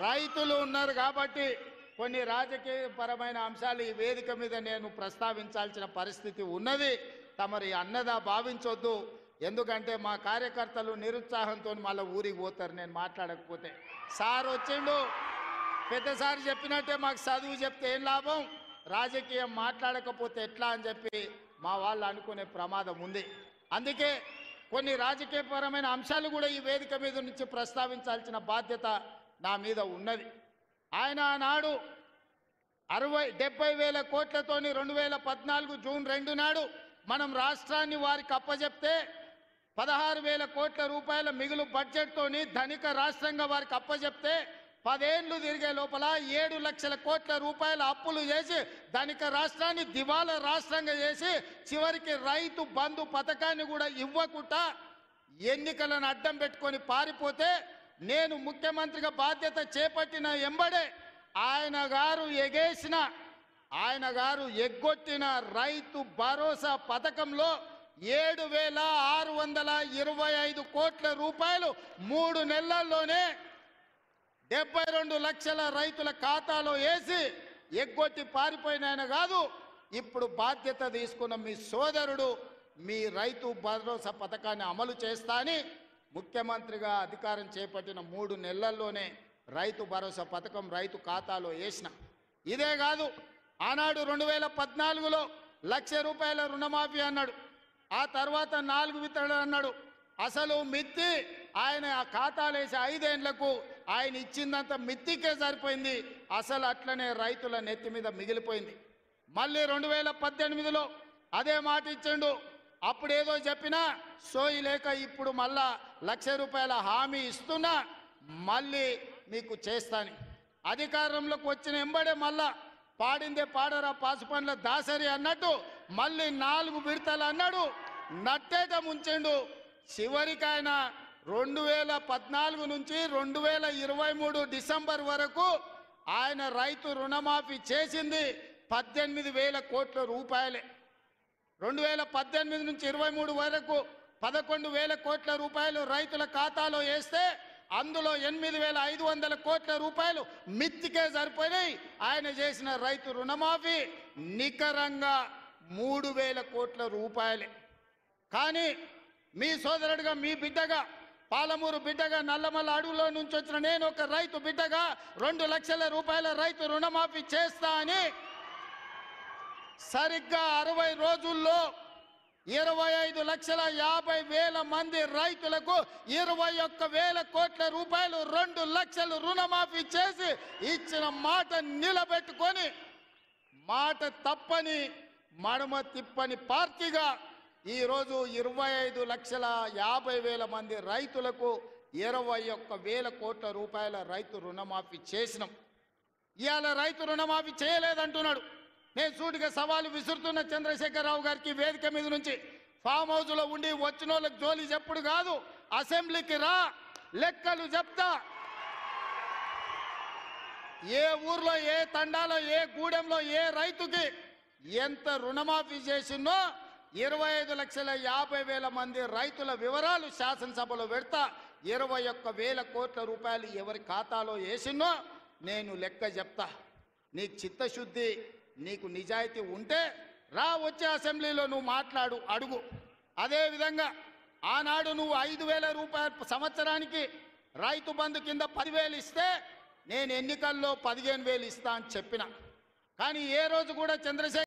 రైతులు ఉన్నారు కాబట్టి కొన్ని రాజకీయపరమైన అంశాలు ఈ వేదిక మీద నేను ప్రస్తావించాల్సిన పరిస్థితి ఉన్నది. తమరి అన్నదా భావించొద్దు. ఎందుకంటే మా కార్యకర్తలు నిరుత్సాహంతో మళ్ళీ ఊరికి పోతారు నేను మాట్లాడకపోతే. సార్ వచ్చిండు, పెద్దసారి చెప్పినట్టే మాకు చదువు చెప్తే ఏం లాభం, రాజకీయం మాట్లాడకపోతే ఎట్లా అని చెప్పి మా వాళ్ళు అనుకునే ప్రమాదం ఉంది. అందుకే కొన్ని రాజకీయపరమైన అంశాలు కూడా ఈ వేదిక మీద నుంచి ప్రస్తావించాల్సిన బాధ్యత నా మీద ఉన్నది. ఆయన ఆనాడు 70,000 కోట్లతోని 2014 జూన్ 2 నాడు మనం రాష్ట్రాన్ని వారికి అప్పజెప్తే 16,000 కోట్ల రూపాయల మిగులు బడ్జెట్తోని ధనిక రాష్ట్రంగా వారికి అప్పజెప్తే 10 ఏళ్ళు తిరిగే లోపల 7 లక్షల కోట్ల రూపాయల అప్పులు చేసి ధనిక రాష్ట్రాన్ని దివాలా రాష్ట్రంగా చేసి చివరికి రైతు బంధు పథకాన్ని కూడా ఇవ్వకుండా ఎన్నికలను అడ్డం పెట్టుకొని పారిపోతే నేను ముఖ్యమంత్రిగా బాధ్యత చేపట్టిన ఎంబడే ఆయన గారు ఎగ్గొట్టిన రైతు భరోసా పథకంలో 7,625 కోట్ల రూపాయలు 3 నెలల్లోనే 72 లక్షల రైతుల ఖాతాలో వేసి ఎగ్గొట్టి పారిపోయిన ఆయన కాదు. ఇప్పుడు బాధ్యత తీసుకున్న మీ సోదరుడు మీ రైతు భరోసా పథకాన్ని అమలు చేస్తా అని ముఖ్యమంత్రిగా అధికారం చేపట్టిన 3 నెలల్లోనే రైతు భరోసా పథకం రైతు ఖాతాలో వేసిన. ఇదే కాదు, ఆనాడు 2014లో 1,00,000 రూపాయల రుణమాఫీ అన్నాడు, ఆ తర్వాత 4 విత్తనాలు అన్నాడు. అసలు మిత్తి ఆయన ఆ ఖాతాలు వేసి 5 ఏళ్లకు ఆయన ఇచ్చిందంత మిత్తికే సరిపోయింది. అసలు అట్లనే రైతుల నెత్తి మీద మిగిలిపోయింది. మళ్ళీ 2018లో అదే మాట ఇచ్చిండు. అప్పుడేదో చెప్పినా సోయి లేక ఇప్పుడు మళ్ళా 1,00,000 రూపాయల హామీ ఇస్తున్నా మళ్ళీ మీకు చేస్తాను. అధికారంలోకి వచ్చిన ఎంబడే మళ్ళా పాడిందే పాడరా పాసుపండ్ల దాసరి అన్నట్టు మళ్ళీ 4 విడతలు అన్నాడు, నట్టేట ముంచెండు. చివరికి ఆయన 2014 నుంచి 2023 డిసెంబర్ వరకు ఆయన రైతు రుణమాఫీ చేసింది 18,000 కోట్ల రూపాయలే. 2018 నుంచి 23 వరకు 11,000 కోట్ల రూపాయలు రైతుల ఖాతాలో వేస్తే అందులో 8,500 కోట్ల రూపాయలు మిత్తికే సరిపోయినాయి. ఆయన చేసిన రైతు రుణమాఫీ నికరంగా 3,000 కోట్ల రూపాయలే. కానీ మీ సోదరుడిగా, మీ బిడ్డగా, పాలమూరు బిడ్డగా, నల్లమల్ల అడవులో నుంచి వచ్చిన నేను ఒక రైతు బిడ్డగా 2 లక్షల రూపాయల రైతు రుణమాఫీ చేస్తా అని సరిగ్గా 60 రోజుల్లో 25,50,000 మంది రైతులకు 21,000 కోట్ల రూపాయలు 2 లక్షలు రుణమాఫీ చేసి ఇచ్చిన మాట నిలబెట్టుకొని మాట తప్పని మడమ తిప్పని పార్టీగా ఈరోజు 25,50,000 మంది రైతులకు 21,000 కోట్ల రూపాయల రైతు రుణమాఫీ చేసినాం. ఇవాళ రైతు రుణమాఫీ చేయలేదంటున్నాడు. నేను సూటిగా సవాలు విసురుతున్న చంద్రశేఖరరావు గారికి వేదిక మీద నుంచి, ఫామ్ హౌస్లో ఉండి వచ్చిన వాళ్ళకి జోలి చెప్పుడు కాదు, అసెంబ్లీకి రా, లెక్కలు చెప్తా. ఏ ఊర్లో, ఏ తండాలో, ఏ గూడెంలో ఏ రైతుకి ఎంత రుణమాఫీ చేసిందో 25,50,000 మంది రైతుల వివరాలు శాసనసభలో పెడతా. 21,000 కోట్ల రూపాయలు ఎవరి ఖాతాలో వేసినో నేను లెక్క చెప్తా. నీకు చిత్తశుద్ధి, నీకు నిజాయితీ ఉంటే రా, వచ్చే అసెంబ్లీలో నువ్వు మాట్లాడు, అడుగు. అదేవిధంగా ఆనాడు నువ్వు 5,000 రూపాయలు సంవత్సరానికి రైతు బంధు కింద 10,000 ఇస్తే నేను ఎన్నికల్లో 15,000 ఇస్తా అని చెప్పిన. కానీ ఏ రోజు కూడా చంద్రశేఖర్